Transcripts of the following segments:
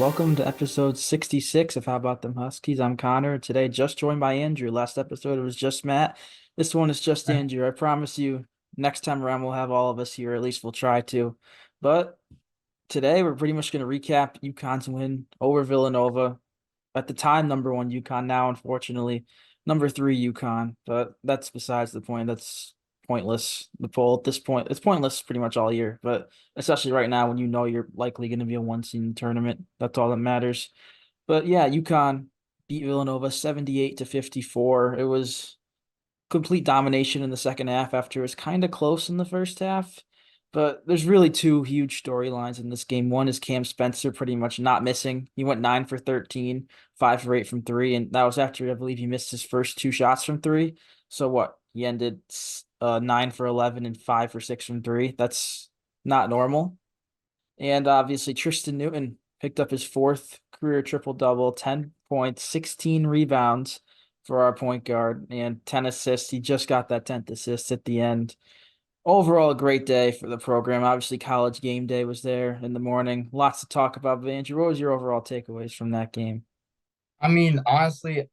welcome to episode 66 of How About Them Huskies. I'm Connor. Today, just joined by Andrew. Last episode, it was just Matt. This one is just Andrew. I promise you, next time around, we'll have all of us here. At least we'll try to. But today, we're pretty much going to recap UConn's win over Villanova. At the time, number one UConn. Now, unfortunately, number three UConn. But that's besides the point. That's pointless. The poll at this point, it's pointless pretty much all year. But especially right now when you know you're likely going to be a one seed in the tournament, that's all that matters. But yeah, UConn beat Villanova 78-54. It was complete domination in the second half after it was kind of close in the first half. But there's really two huge storylines in this game. One is Cam Spencer pretty much not missing. He went 9 for 13, 5 for 8 from three, and that was after I believe he missed his first two shots from three. So what? He ended 9 for 11 and 5 for 6 from three. That's not normal. And obviously Tristan Newton picked up his fourth career triple-double, 10 points, 16 rebounds for our point guard, and 10 assists. He just got that 10th assist at the end. Overall, a great day for the program. Obviously, college game day was there in the morning. Lots to talk about. But Andrew, what was your overall takeaways from that game? I mean, honestly,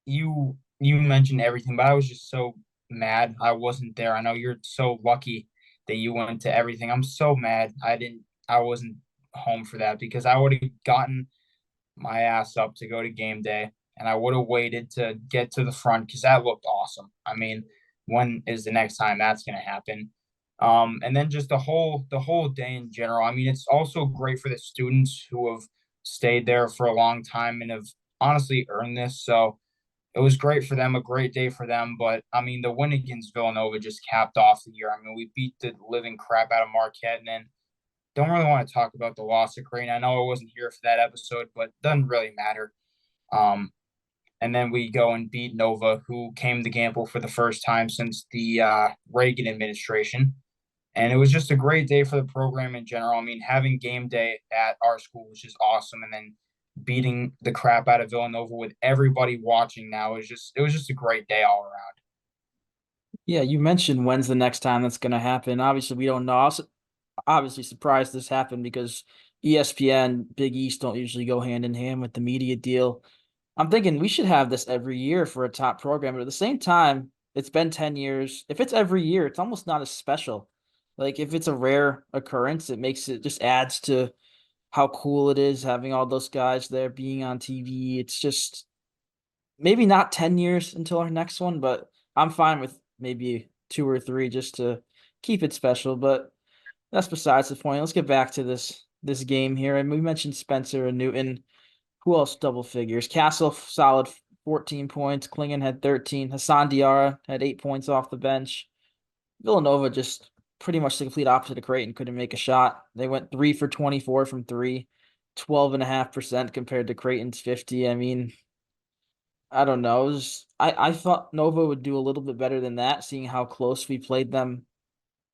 you mentioned everything, but I was just so mad I wasn't there. I know you're so lucky that you went to everything. I'm so mad I wasn't home for that because I would have gotten my ass up to go to game day and I would have waited to get to the front because that looked awesome. I mean, when is the next time that's gonna happen? And then just the whole day in general. I mean, it's also great for the students who have stayed there for a long time and have honestly earned this. So it was great for them, a great day for them. But I mean, the win against Villanova just capped off the year. I mean, we beat the living crap out of Marquette, and then don't really want to talk about the loss of Creighton. I know I wasn't here for that episode, but it doesn't really matter. Um, and then we go and beat Nova, who came to Gamble for the first time since the Reagan administration. And it was just a great day for the program in general. I mean, having game day at our school was just awesome, and then beating the crap out of Villanova with everybody watching now is just it was just a great day all around. Yeah, you mentioned when's the next time that's going to happen. Obviously, we don't know. I was obviously surprised this happened because ESPN, Big East don't usually go hand in hand with the media deal. I'm thinking we should have this every year for a top program, but at the same time, it's been 10 years. If it's every year, it's almost not as special. Like if it's a rare occurrence, it makes it just adds to how cool it is having all those guys there being on TV. It's just maybe not 10 years until our next one, but I'm fine with maybe two or three just to keep it special. But that's besides the point. Let's get back to this game here. And we mentioned Spencer and Newton. Who else double figures? Castle solid 14 points. Klingon had 13. Hassan Diarra had 8 points off the bench. Villanova just pretty much the complete opposite of Creighton. Couldn't make a shot. They went 3 for 24 from three, 12.5% compared to Creighton's 50. I mean, I don't know. I thought Nova would do a little bit better than that, seeing how close we played them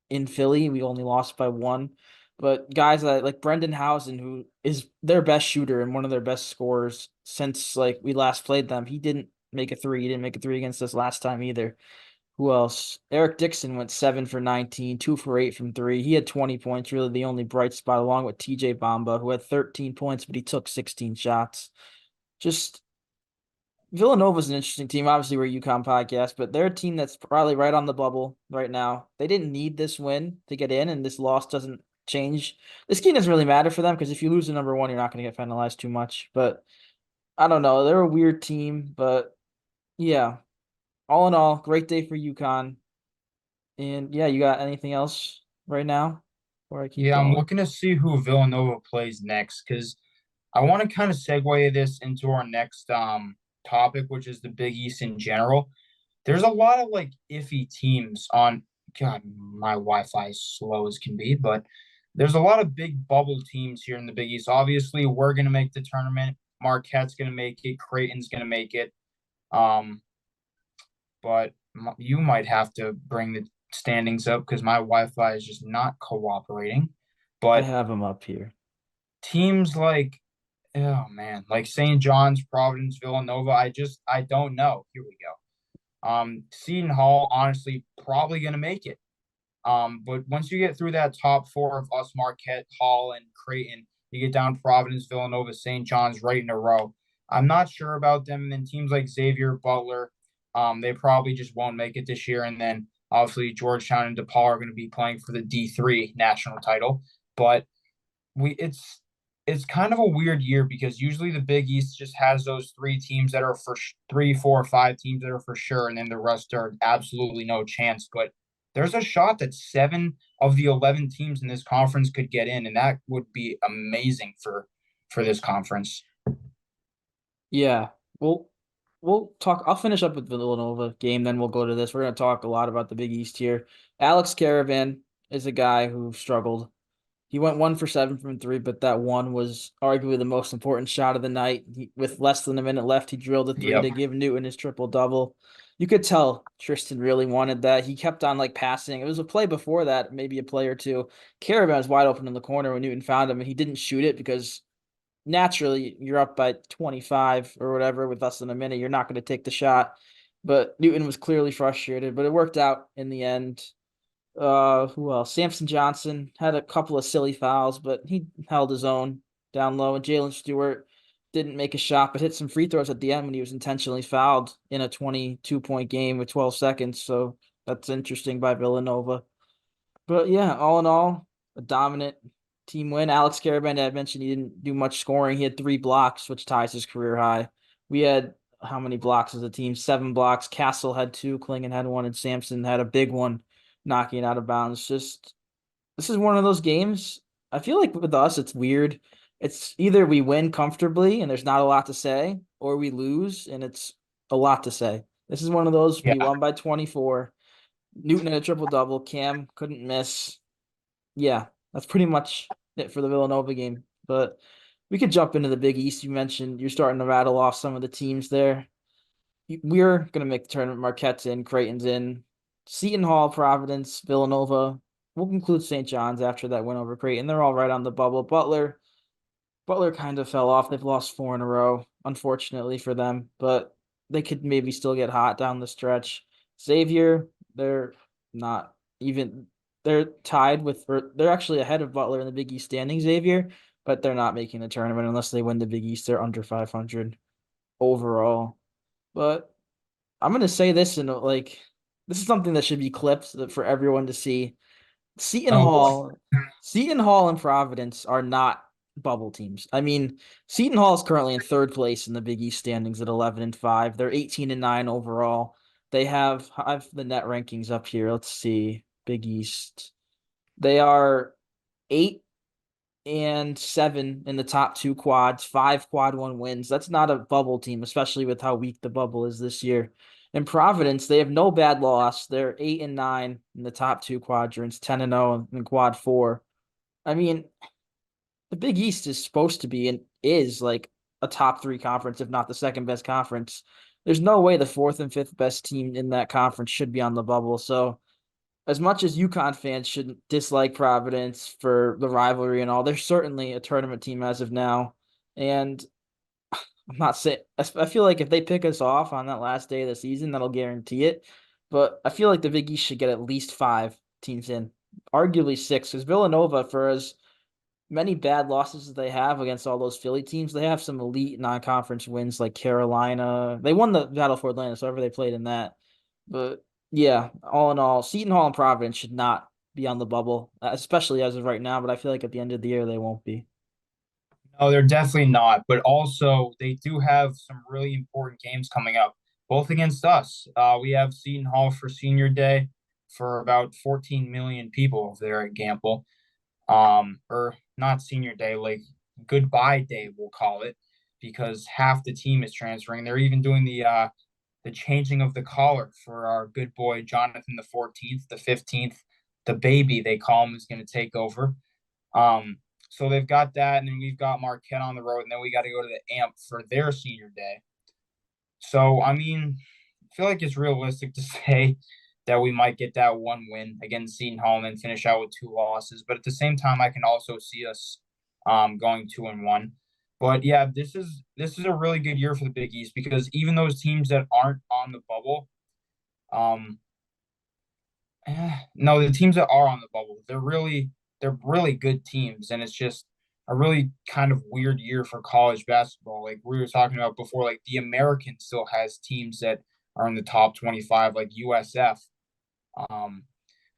in Philly. We only lost by one. But guys like Brendan Housen, who is their best shooter and one of their best scorers since like we last played them, he didn't make a three. He didn't make a three against us last time either. Who else? Eric Dixon went 7 for 19, 2 for 8 from three. He had 20 points, really the only bright spot, along with TJ Bamba, who had 13 points, but he took 16 shots. Just Villanova's an interesting team. Obviously, we're a UConn podcast, but they're a team that's probably right on the bubble right now. They didn't need this win to get in, and this loss doesn't change. This game doesn't really matter for them because if you lose to number one, you're not going to get penalized too much. But I don't know. They're a weird team, but yeah. All in all, great day for UConn. And yeah, you got anything else right now? Before I keep Yeah, I'm going. looking to see who Villanova plays next because I want to kind of segue this into our next topic, which is the Big East in general. There's a lot of like iffy teams on. God, my Wi-Fi is slow as can be, but there's a lot of big bubble teams here in the Big East. Obviously, we're gonna make the tournament. Marquette's gonna make it. Creighton's gonna make it. Um, but you might have to bring the standings up because my Wi-Fi is just not cooperating. I But have them up here. teams like, oh man, like St. John's, Providence, Villanova, I don't know. Here we go. Seton Hall, honestly, probably gonna make it. But once you get through that top four of us, Marquette, Hall, and Creighton, You get down Providence, Villanova, St. John's right in a row. I'm not sure about them. And then teams like Xavier, Butler, they probably just won't make it this year. And then obviously Georgetown and DePaul are going to be playing for the D3 national title. But we it's kind of a weird year because usually the Big East just has those three teams that are for three, four, five teams that are for sure, and then the rest are absolutely no chance. But there's a shot that 7 of the 11 teams in this conference could get in, and that would be amazing for this conference. Yeah. Well, we'll talk. I'll finish up with the Villanova game, then we'll go to this. We're going to talk a lot about the Big East here. Alex Caravan is a guy who struggled. He went 1 for 7 from three, but that one was arguably the most important shot of the night. With less than a minute left, he drilled a three Yep. to give Newton his triple double. You could tell Tristan really wanted that. He kept on like passing. It was a play before that, maybe a play or two. Caravan was wide open in the corner when Newton found him, and he didn't shoot it because naturally you're up by 25 or whatever with less than a minute. You're not going to take the shot. But Newton was clearly frustrated, but it worked out in the end. Who else? Samson Johnson had a couple of silly fouls, but he held his own down low. And Jalen Stewart didn't make a shot, but hit some free throws at the end when he was intentionally fouled in a 22-point game with 12 seconds. So that's interesting by Villanova. But yeah, all in all, a dominant team win. Alex Caravan, I mentioned he didn't do much scoring. He had 3 blocks, which ties his career high. We had how many blocks as a team? 7 blocks. Castle had 2, Klingon had 1, and Sampson had a big one knocking it out of bounds. Just this is one of those games. I feel like with us, it's weird. It's either we win comfortably and there's not a lot to say, or we lose and it's a lot to say. This is one of those we Yeah. won by 24. Newton had a triple double. Cam couldn't miss. Yeah, that's pretty much it for the Villanova game. But we could jump into the Big East. You mentioned you're starting to rattle off some of the teams there. We're going to make the tournament. Marquette's in, Creighton's in, Seton Hall, Providence, Villanova. We'll include St. John's after that win over Creighton. They're all right on the bubble. Butler kind of fell off. They've lost 4 in a row, unfortunately for them, but they could maybe still get hot down the stretch. Xavier, they're not even they're tied with or they're actually ahead of Butler in the Big East standing, Xavier, but they're not making the tournament unless they win the Big East. They're under 500 overall. But I'm gonna say this and like this is something that should be clipped for everyone to see. Seton Oh boy. Hall, Seton Hall and Providence are not bubble teams. I mean, Seton Hall is currently in third place in the Big East standings at 11-5. They're 18-9 overall. I have the net rankings up here. Let's see. Big East. They are 8-7 in the top 2 quads, 5 quad 1 wins. That's not a bubble team, especially with how weak the bubble is this year. In Providence, they have no bad loss. They're 8-9 in the top 2 quadrants, 10-0 in quad 4. I mean, the Big East is supposed to be and is like a top 3 conference, if not the second best conference. There's no way the fourth and fifth best team in that conference should be on the bubble. So as much as UConn fans shouldn't dislike Providence for the rivalry and all, they're certainly a tournament team as of now. And I'm not saying, I feel like if they pick us off on that last day of the season, that'll guarantee it. But I feel like the Big East should get at least 5 teams in, arguably 6, because Villanova, for as many bad losses as they have against all those Philly teams, they have some elite non-conference wins like Carolina. They won the Battle for Atlanta, so ever they played in that. But yeah, all in all, Seton Hall and Providence should not be on the bubble, especially as of right now. But I feel like at the end of the year they won't be. No, they're definitely not. But also, they do have some really important games coming up, both against us. We have Seton Hall for Senior Day for about 14 million people there at Gamble. Or not Senior Day, like Goodbye Day, we'll call it, because half the team is transferring. They're even doing the changing of the collar for our good boy Jonathan the 14th, the 15th, the baby they call him is going to take over. Um, so they've got that, and then we've got Marquette on the road, and then we got to go to the AMP for their senior day. So I mean, I feel like it's realistic to say that we might get that one win against Seton Hall and then finish out with 2 losses. But at the same time, I can also see us going 2-1. But yeah, this is a really good year for the Big East because even those teams that aren't on the bubble, um, no, the teams that are on the bubble, they're really good teams, and it's just a really kind of weird year for college basketball. Like we were talking about before, like the American still has teams that are in the top 25, like USF. Um,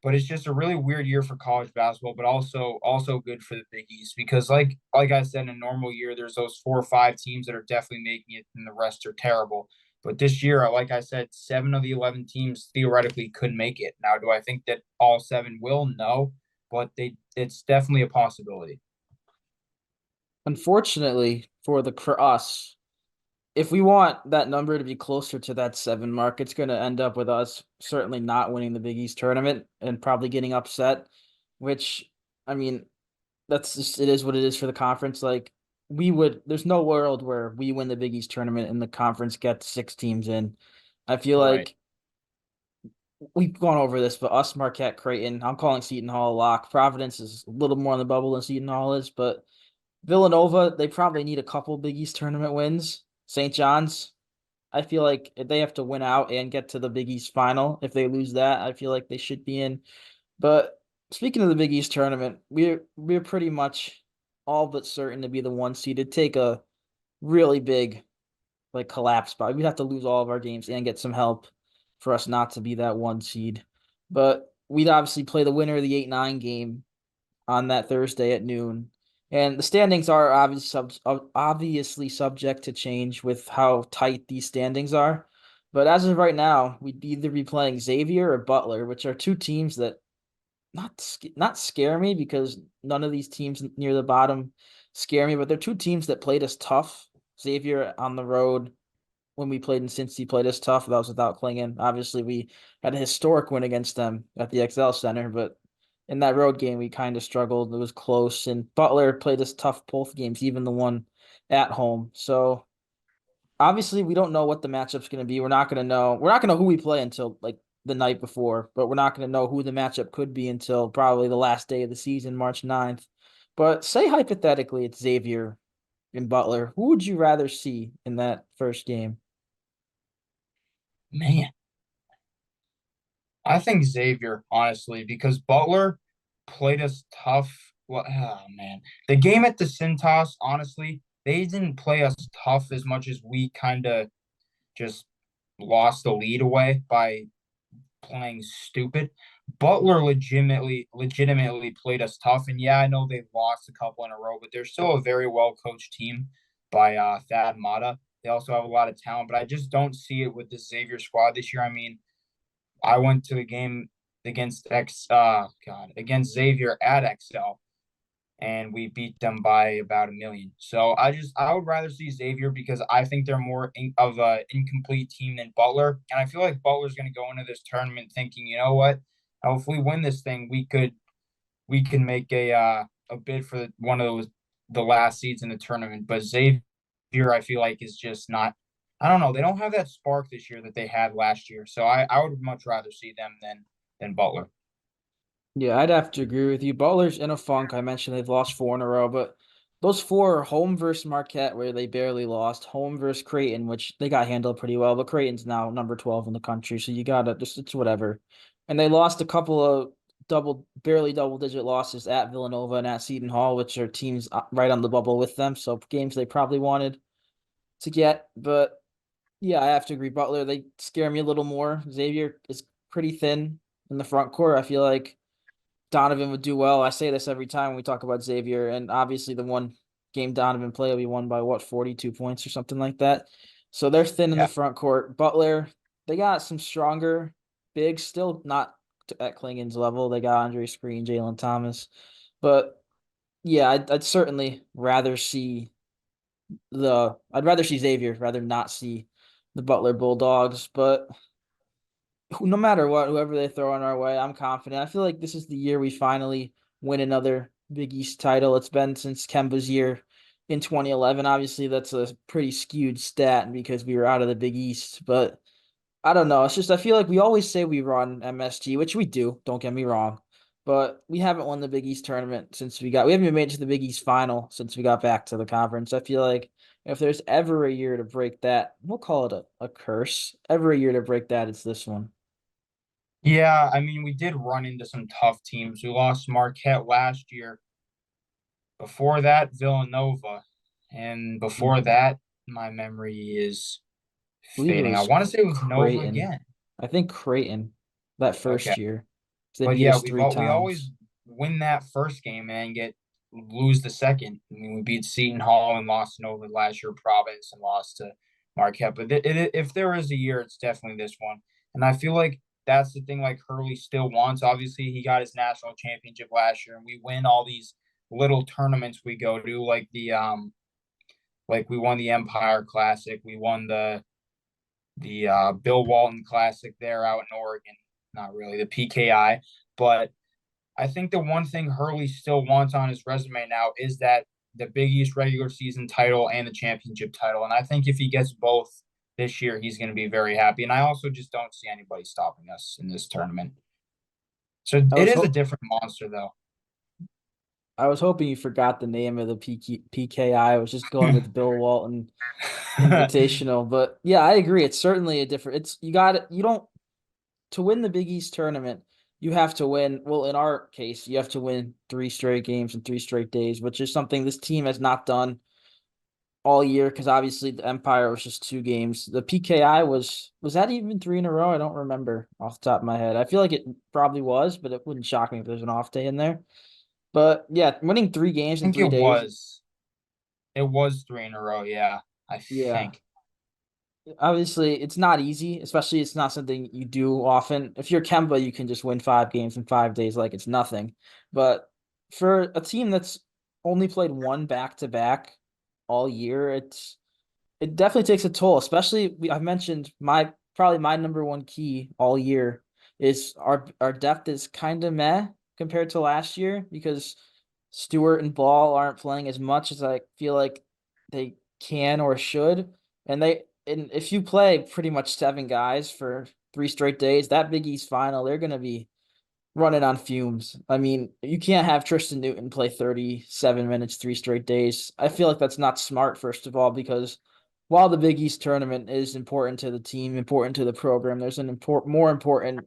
but it's just a really weird year for college basketball, but also good for the Big East because like I said, in a normal year, there's those 4 or 5 teams that are definitely making it, and the rest are terrible. But this year, like I said, 7 of the 11 teams theoretically could make it. Now, do I think that all 7 will? No, but it's definitely a possibility. Unfortunately for us, if we want that number to be closer to that 7 mark, it's going to end up with us certainly not winning the Big East tournament and probably getting upset, which, I mean, that's just, it is what it is for the conference. Like, there's no world where we win the Big East tournament and the conference gets 6 teams in. I feel Right. like we've gone over this, but us, Marquette, Creighton, I'm calling Seton Hall a lock. Providence is a little more on the bubble than Seton Hall is, but Villanova, they probably need a couple Big East tournament wins. St. John's, I feel like they have to win out and get to the Big East final. If they lose that, I feel like they should be in. But speaking of the Big East tournament, we're pretty much all but certain to be the 1 seed. It'd take a really big like collapse, but we'd have to lose all of our games and get some help for us not to be that 1 seed. But we'd obviously play the winner of the 8-9 game on that Thursday at noon. And the standings are obviously subject to change with how tight these standings are. But as of right now, we'd either be playing Xavier or Butler, which are 2 teams that not scare me because none of these teams near the bottom scare me, but they're 2 teams that played us tough. Xavier on the road when we played in Cincy played us tough. That was without Klingon. Obviously, we had a historic win against them at the XL Center, but in that road game, we kind of struggled. It was close, and Butler played us tough both games, even the one at home. So obviously, we don't know what the matchup's going to be. We're not going to know. We're not going to know who we play until like the night before, but we're not going to know who the matchup could be until probably the last day of the season, March 9th. But say hypothetically it's Xavier and Butler. Who would you rather see in that first game? Man, I think Xavier, honestly, because Butler played us tough. Well, oh man, the game at the Cintas, honestly, they didn't play us tough as much as we kind of just lost the lead away by playing stupid. Butler legitimately played us tough, and yeah, I know they've lost a couple in a row, but they're still a very well coached team by Thad Matta. They also have a lot of talent, but I just don't see it with the Xavier squad this year. I mean, I went to the game against Xavier at XL, and we beat them by about 1 million. So I would rather see Xavier because I think they're more of a incomplete team than Butler, and I feel like Butler's going to go into this tournament thinking, you know what, if we win this thing, we can make a bid for one of the last seeds in the tournament. But Xavier, I feel like is just not. I don't know. They don't have that spark this year that they had last year. So I would much rather see them than Butler. Yeah, I'd have to agree with you. Butler's in a funk. I mentioned they've lost 4 in a row, but those 4 are home versus Marquette, where they barely lost, home versus Creighton, which they got handled pretty well, but Creighton's now number 12 in the country, so you gotta just it's whatever. And they lost a couple of barely double-digit losses at Villanova and at Seton Hall, which are teams right on the bubble with them, so games they probably wanted to get. But yeah, I have to agree. Butler, they scare me a little more. Xavier is pretty thin in the front court. I feel like Donovan would do well. I say this every time we talk about Xavier, and obviously the one game Donovan played, we won by what, 42 points or something like that. So they're thin in the Yeah. front court. Butler, they got some stronger bigs, still not at Klingon's level. They got Andre Screen, Jalen Thomas. But yeah, I'd certainly rather see I'd rather see Xavier, rather not see the Butler Bulldogs. But no matter what, whoever they throw in our way, I'm confident. I feel like this is the year we finally win another Big East title. It's been since Kemba's year in 2011. Obviously, that's a pretty skewed stat because we were out of the Big East, but I don't know. It's just I feel like we always say we run MSG, which we do, don't get me wrong. But we haven't won the Big East tournament since we haven't even made it to the Big East final since we got back to the conference. I feel like if there's ever a year to break that, we'll call it a curse. Ever a year to break that, it's this one. Yeah, I mean, we did run into some tough teams. We lost Marquette last year, Before that, Villanova. And before Mm, that, my memory is I believe it fading. I was want to say it was Nova Creighton. again. I think Creighton that Okay. first year. They But beat yeah, us three we always times. win that first game and get lose the second. I mean, we beat Seton Hall and lost to Nova last year, Providence, and lost to Marquette. But if there is a year, it's definitely this one. And I feel like that's the thing. Like Hurley still wants. Obviously, he got his national championship last year, and we win all these little tournaments we go to, like we won the Empire Classic, we won the Bill Walton Classic there out in Oregon. Not really the PKI, but I think the one thing Hurley still wants on his resume now is that the Big East regular season title and the championship title. And I think if he gets both this year, he's going to be very happy. And I also just don't see anybody stopping us in this tournament. So I it was is a ho different monster, though. I was hoping you forgot the name of the PKI. I was just going with Bill Walton Invitational, but yeah, I agree. It's certainly a different. It's you got it. You don't to win the Big East tournament. You have to win. Well, in our case, you have to win three straight games in three straight days, which is something this team has not done all year because obviously the Empire was just two games. The PKI was that even three in a row? I don't remember off the top of my head. I feel like it probably was, but it wouldn't shock me if there's an off day in there. But yeah, winning three games I in think 3 days, it was three in a row. Yeah, I yeah. think. Obviously, it's not easy, especially it's not something you do often. If you're Kemba, you can just win 5 games in 5 days like it's nothing. But for a team that's only played one back to back all year, it definitely takes a toll, especially I've mentioned probably my number one key all year is our depth is kind of meh compared to last year because Stewart and Ball aren't playing as much as I feel like they can or should. And if you play pretty much seven guys for 3 straight days, that Big East final, they're gonna be running on fumes. I mean, you can't have Tristan Newton play 37 minutes 3 straight days. I feel like that's not smart, first of all, because while the Big East tournament is important to the team, important to the program, there's an more important,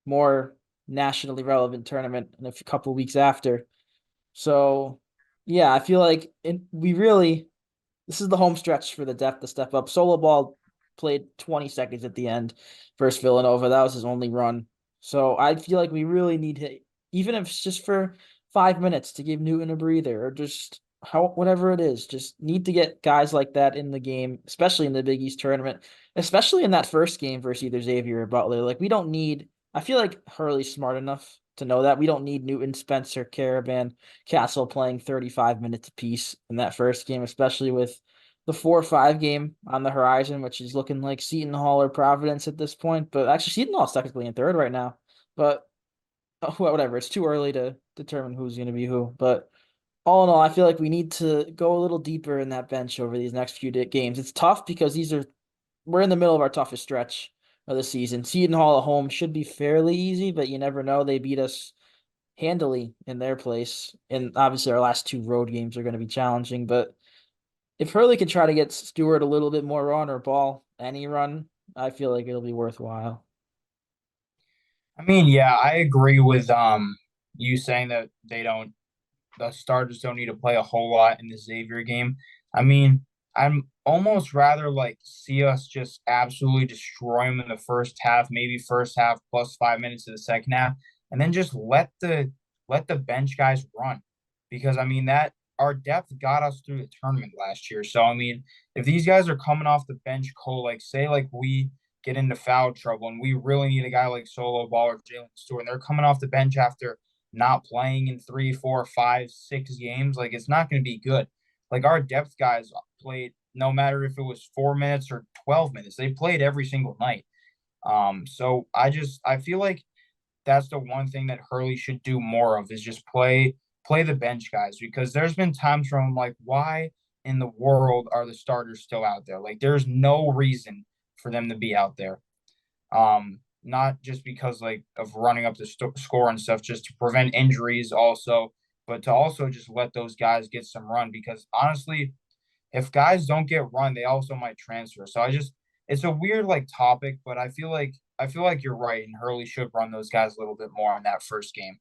more nationally relevant tournament in a couple weeks after. So, yeah, I feel like we really this is the home stretch for the depth to step up. Solo Ball played 20 seconds at the end versus Villanova. That was his only run. So I feel like we really need to, even if it's just for 5 minutes to give Newton a breather or just whatever it is, just need to get guys like that in the game, especially in the Big East tournament, especially in that first game versus either Xavier or Butler. Like we don't need, I feel like Hurley's smart enough to know that we don't need Newton, Spencer, Caravan, Castle playing 35 minutes apiece in that first game, especially with the 4-5 game on the horizon, which is looking like Seton Hall or Providence at this point. But actually, Seton Hall's technically in third right now. But whatever, it's too early to determine who's going to be who. But all in all, I feel like we need to go a little deeper in that bench over these next few games. It's tough because we're in the middle of our toughest stretch of the season. Seton Hall at home should be fairly easy, but you never know. They beat us handily in their place. And obviously our last two road games are going to be challenging. But if Hurley can try to get Stewart a little bit more run or Ball any run, I feel like it'll be worthwhile. I mean, yeah, I agree with you saying that the starters don't need to play a whole lot in the Xavier game. I mean, I'm almost rather like see us just absolutely destroy them in the first half, maybe first half plus 5 minutes of the second half, and then just let the bench guys run. Because I mean that our depth got us through the tournament last year. So I mean, if these guys are coming off the bench cold, like say like we get into foul trouble and we really need a guy like Solo Ball or Jalen Stewart, and they're coming off the bench after not playing in 3, 4, 5, 6 games, like it's not going to be good. Like our depth guys played no matter if it was 4 minutes or 12 minutes, they played every single night. So I feel like that's the one thing that Hurley should do more of is just play the bench guys because there's been times where I'm like, why in the world are the starters still out there? Like there's no reason for them to be out there. Not just because like of running up the score and stuff, just to prevent injuries also, but to also just let those guys get some run because honestly, if guys don't get run, they also might transfer. So it's a weird like topic, but I feel like you're right, and Hurley should run those guys a little bit more in that first game.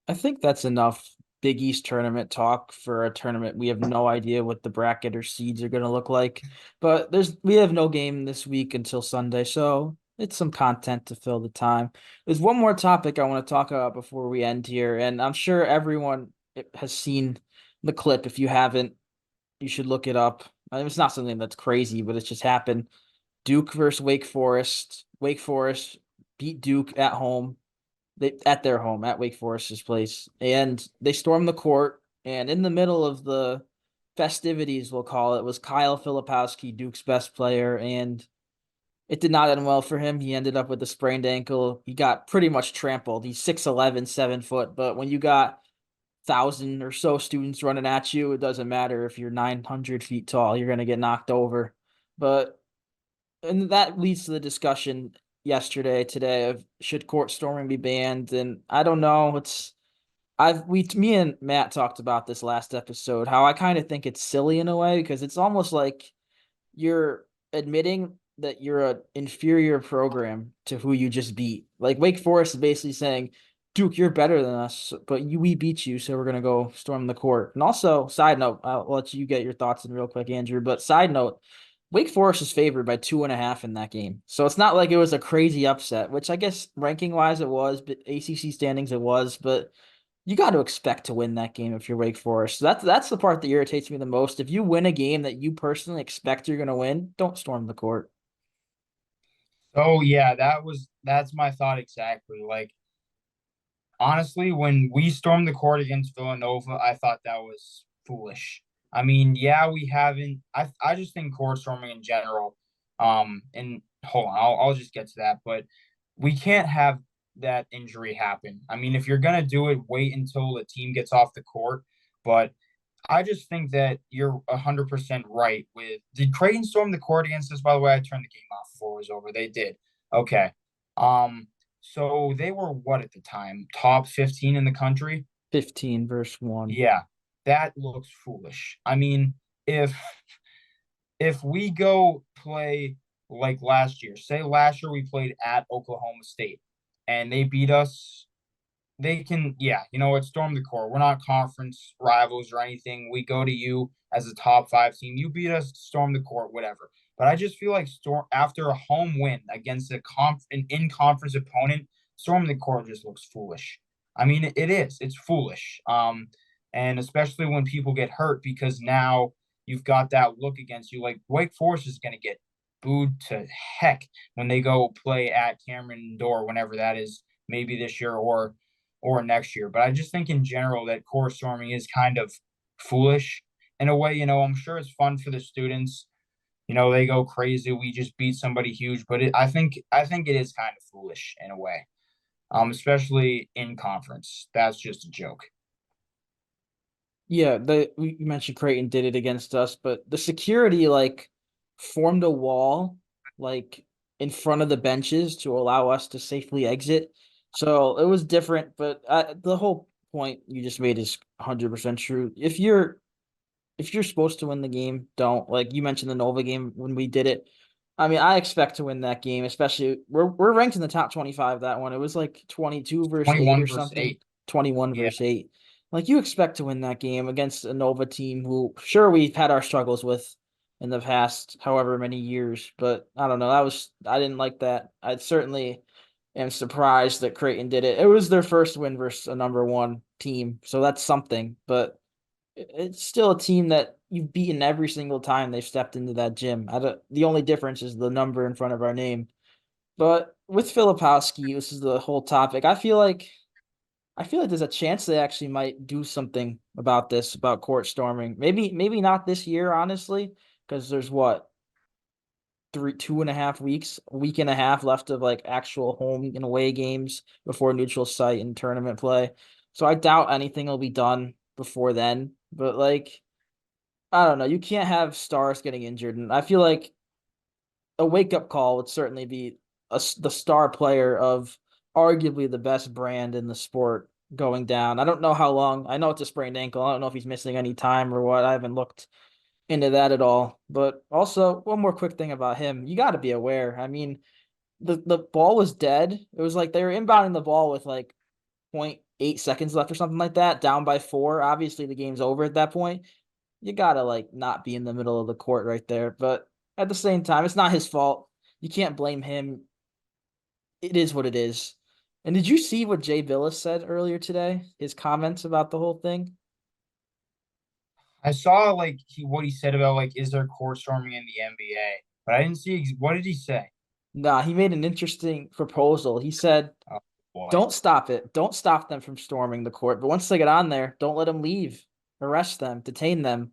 I think that's enough. Big East tournament talk for a tournament. We have no idea what the bracket or seeds are going to look like, but we have no game this week until Sunday, so it's some content to fill the time. There's one more topic I want to talk about before we end here, and I'm sure everyone has seen the clip. If you haven't, you should look it up. I mean, it's not something that's crazy, but it's just happened. Duke versus Wake Forest. Wake Forest beat Duke at home. They at their home at Wake Forest's place, and they stormed the court. And in the middle of the festivities, we'll call it, was Kyle Filipowski, Duke's best player, and it did not end well for him. He ended up with a sprained ankle. He got pretty much trampled. He's 6'11", 7 foot, but when you got 1,000 or so students running at you, it doesn't matter if you're 900 feet tall, you're gonna get knocked over. But and that leads to the discussion yesterday, today of should court storming be banned? And I don't know. Me and Matt talked about this last episode, how I kind of think it's silly in a way because it's almost like you're admitting that you're an inferior program to who you just beat. Like Wake Forest is basically saying, Duke, you're better than us, but we beat you, so we're gonna go storm the court. And also, side note, I'll let you get your thoughts in real quick, Andrew. But side note, Wake Forest is favored by 2.5 in that game, so it's not like it was a crazy upset. Which I guess ranking wise it was, but ACC standings it was. But you got to expect to win that game if you're Wake Forest. So that's the part that irritates me the most. If you win a game that you personally expect you're going to win, don't storm the court. Oh yeah, that's my thought exactly. Like honestly, when we stormed the court against Villanova, I thought that was foolish. I mean, yeah, we haven't. I just think court storming in general. And hold on, I'll just get to that. But we can't have that injury happen. I mean, if you're gonna do it, wait until the team gets off the court. But I just think that you're 100% right. With did Creighton storm the court against us? By the way, I turned the game off before it was over. They did. Okay. So they were what at the time? Top 15 in the country? 15 verse 1. Yeah. That looks foolish. I mean, if we go play like last year, say last year we played at Oklahoma State and they beat us, they can, yeah, you know what, storm the court. We're not conference rivals or anything. We go to you as a top five team. You beat us, storm the court, whatever. But I just feel like storm after a home win against an in conference opponent, storming the court just looks foolish. I mean, it is. It's foolish. And especially when people get hurt because now you've got that look against you. Like Wake Forest is going to get booed to heck when they go play at Cameron Door, whenever that is, maybe this year or next year. But I just think in general that core storming is kind of foolish in a way. You know, I'm sure it's fun for the students. You know, they go crazy. We just beat somebody huge, but I think it is kind of foolish in a way. Especially in conference. That's just a joke. Yeah, we mentioned Creighton did it against us, but the security like formed a wall like in front of the benches to allow us to safely exit. So it was different, but the whole point you just made is 100% true. If you're supposed to win the game, don't. Like you mentioned the Nova game when we did it. I mean, I expect to win that game, especially we're ranked in the top 25 that one. It was like 22 versus 8 21 or versus something. 8. 21 Yeah. versus 8. Like you expect to win that game against a Nova team who sure we've had our struggles with in the past however many years, but I don't know. I didn't like that. I certainly am surprised that Creighton did it. It was their first win versus a number one team, so that's something, but it's still a team that you've beaten every single time they've stepped into that gym. The only difference is the number in front of our name. But with Filipowski, this is the whole topic. I feel like there's a chance they actually might do something about this, about court storming. Maybe not this year, honestly, because there's what 2.5 weeks, a week and a half left of like actual home and away games before neutral site and tournament play. So I doubt anything will be done before then. But like I don't know. You can't have stars getting injured, and I feel like a wake up call would certainly be the star player of arguably the best brand in the sport going down. I don't know how long. I know it's a sprained ankle. I don't know if he's missing any time or what. I haven't looked into that at all. But also, one more quick thing about him. You got to be aware. I mean, the ball was dead. It was like they were inbounding the ball with like 0.8 seconds left or something like that, down by 4. Obviously, the game's over at that point. You gotta like not be in the middle of the court right there. But at the same time, it's not his fault. You can't blame him. It is what it is. And did you see what Jay Billis said earlier today? His comments about the whole thing? I saw like what he said about like is there court storming in the NBA, but I didn't see what did he say? Nah, he made an interesting proposal. He said, Oh boy. don't stop it. Don't stop them from storming the court. But once they get on there, don't let them leave. Arrest them, detain them.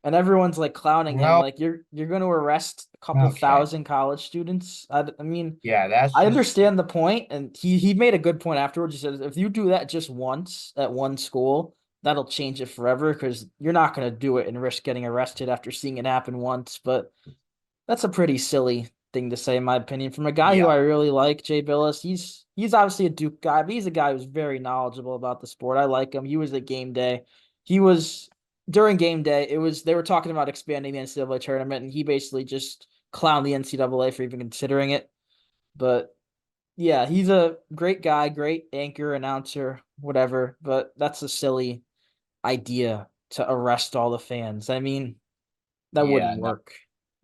And everyone's like clowning him, Well, like you're going to arrest a couple okay. thousand college students. I mean, Yeah, that's I just understand the point, and he made a good point afterwards. He said if you do that just once at one school, that'll change it forever because you're not going to do it and risk getting arrested after seeing it happen once. But that's a pretty silly thing to say, in my opinion, from a guy who yeah, I really like, Jay Billis. He's obviously a Duke guy, but he's a guy who's very knowledgeable about the sport. I like him. He was at game day. He was during game day. It was they were talking about expanding the NCAA tournament, and he basically just clowned the NCAA for even considering it. But yeah, he's a great guy, great anchor, announcer, whatever. But that's a silly idea to arrest all the fans. I mean, that wouldn't yeah, no. work.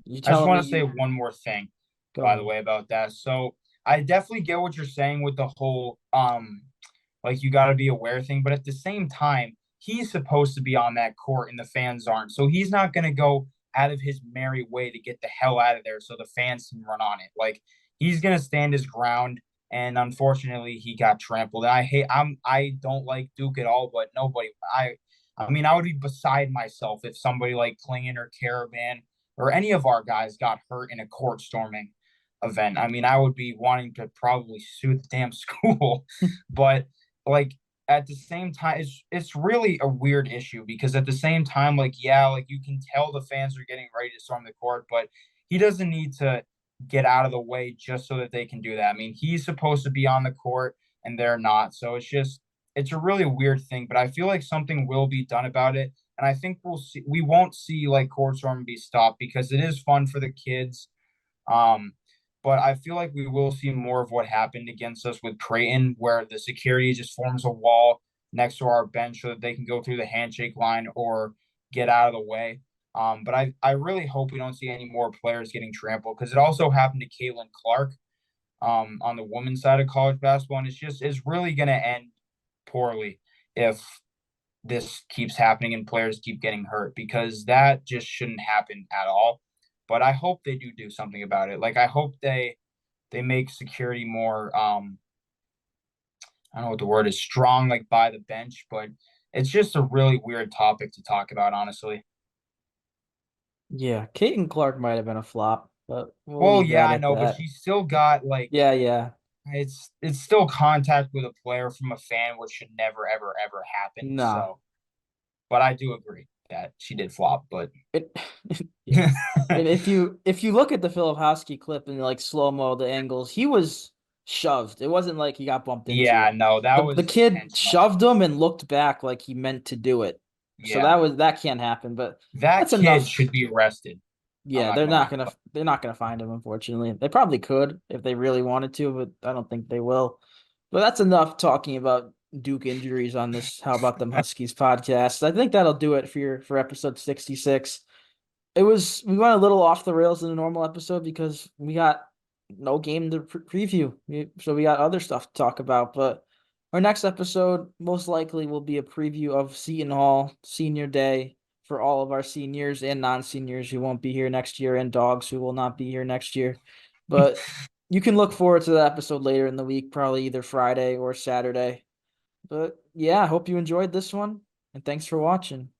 You I just telling me want to say you one more thing, go by the ahead. way, about that. So I definitely get what you're saying with the whole like you got to be aware thing, but at the same time, he's supposed to be on that court and the fans aren't. So he's not going to go out of his merry way to get the hell out of there so the fans can run on it. Like he's going to stand his ground, and unfortunately he got trampled. I don't like Duke at all, but nobody I mean I would be beside myself if somebody like Klingon or Caravan or any of our guys got hurt in a court storming event. I mean, I would be wanting to probably sue the damn school, but like at the same time, it's really a weird issue because at the same time, like yeah, like you can tell the fans are getting ready to storm the court, but he doesn't need to get out of the way just so that they can do that. I mean, he's supposed to be on the court and they're not, so it's a really weird thing. But I feel like something will be done about it, and I think we won't see like court storming be stopped because it is fun for the kids. Um, but I feel like we will see more of what happened against us with Creighton, where the security just forms a wall next to our bench so that they can go through the handshake line or get out of the way. But I really hope we don't see any more players getting trampled because it also happened to Caitlin Clark on the women's side of college basketball. And it's really going to end poorly if this keeps happening and players keep getting hurt because that just shouldn't happen at all. But I hope they do something about it. Like I hope they make security more I don't know what the word is strong like by the bench, but it's just a really weird topic to talk about, honestly. Yeah, Caitlin Clark might have been a flop, but we'll Well, leave yeah, that I at know, but that. she still got like Yeah, yeah. it's still contact with a player from a fan, which should never ever happen. Nah. So, but I do agree that she did flop, but It yeah. And if you look at the Philip Hosky clip and like slow-mo the angles, he was shoved. It wasn't like he got bumped yeah, into. no, that The was kid intentional. shoved him and looked back like he meant to do it. So Yeah. that can't happen, but That that's kid enough. should be arrested. I'm Yeah, not gonna lie. they're not gonna find him, unfortunately. They probably could if they really wanted to, but I don't think they will. But that's enough talking about Duke injuries on this How About Them Huskies podcast. I think that'll do it for episode 66. We went a little off the rails in a normal episode because we got no game to preview. So we got other stuff to talk about, but our next episode most likely will be a preview of Seton Hall Senior Day for all of our seniors and non-seniors who won't be here next year and dogs who will not be here next year. But you can look forward to the episode later in the week, probably either Friday or Saturday. But yeah, I hope you enjoyed this one and thanks for watching.